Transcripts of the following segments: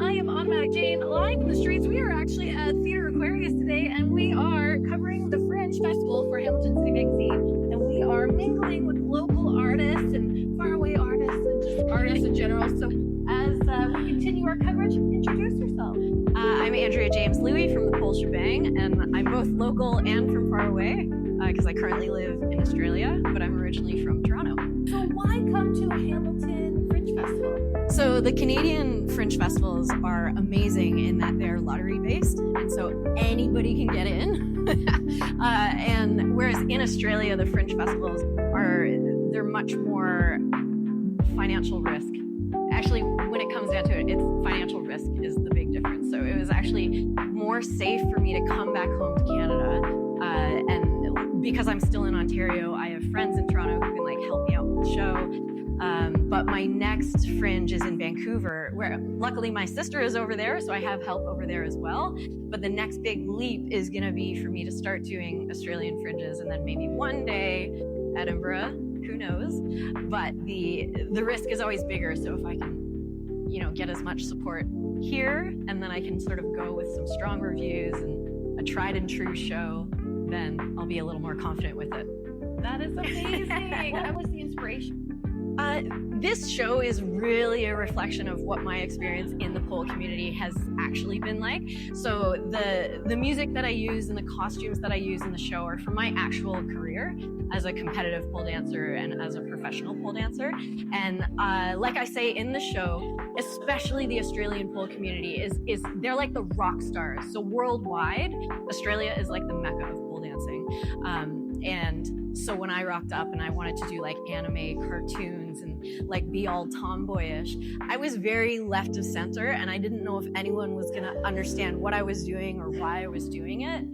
I am Automatic Jane, live in the streets. We are actually at Theater Aquarius today, and we are covering the Fringe Festival for Hamilton City Magazine. And we are mingling with local artists and faraway artists and just artists in general. So as we continue our coverage, introduce yourself. I'm Andrea James Louie from the Pole Shebang, and I'm both local and from far away because I currently live in Australia, but I'm originally from Toronto. So why come to a Hamilton Fringe Festival? So the Canadian Fringe Festivals are amazing in that they're lottery-based, and so anybody can get in. And whereas in Australia, the Fringe Festivals they're much more financial risk. Actually, when it comes down to it, it's financial risk is the big difference. So it was actually more safe for me to come back home to Canada, and because I'm still in Ontario, I have friends in Toronto who can help me out with the show. But my next Fringe is in Vancouver, where luckily my sister is over there, so I have help over there as well. But the next big leap is going to be for me to start doing Australian Fringes, and then maybe one day Edinburgh. Who knows? But the risk is always bigger. So if I can, get as much support here, and then I can sort of go with some strong reviews and a tried and true show, then I'll be a little more confident with it. That is amazing. What was the inspiration? This show is really a reflection of what my experience in the pole community has actually been like. So the music that I use and the costumes that I use in the show are from my actual career as a competitive pole dancer and as a professional pole dancer. And like I say in the show, especially the Australian pole community is they're like the rock stars. So worldwide, Australia is like the mecca of pole dancing. And so when I rocked up and I wanted to do anime cartoons and be all tomboyish, I was very left of center, and I didn't know if anyone was gonna understand what I was doing or why I was doing it.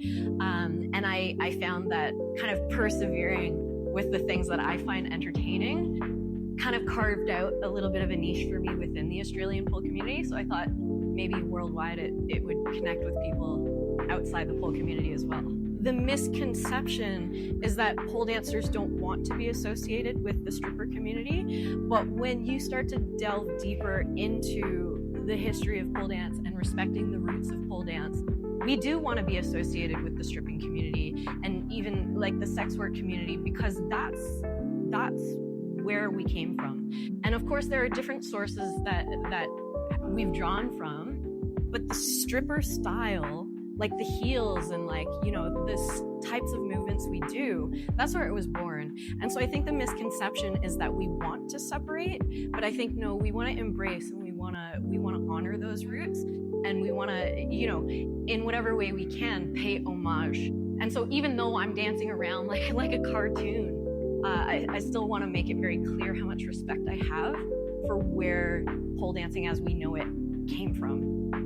And I found that kind of persevering with the things that I find entertaining kind of carved out a little bit of a niche for me within the Australian pole community. So I thought maybe worldwide it would connect with people outside the pole community as well. The misconception is that pole dancers don't want to be associated with the stripper community, but when you start to delve deeper into the history of pole dance and respecting the roots of pole dance, we do want to be associated with the stripping community and even the sex work community, because that's where we came from. And of course there are different sources that we've drawn from, but the stripper style, the heels and the types of movements we do, that's where it was born. And so I think the misconception is that we want to separate, but I think no, we want to embrace and we want to honor those roots, and we want to, in whatever way we can, pay homage. And so even though I'm dancing around like a cartoon, I still want to make it very clear how much respect I have for where pole dancing as we know it came from.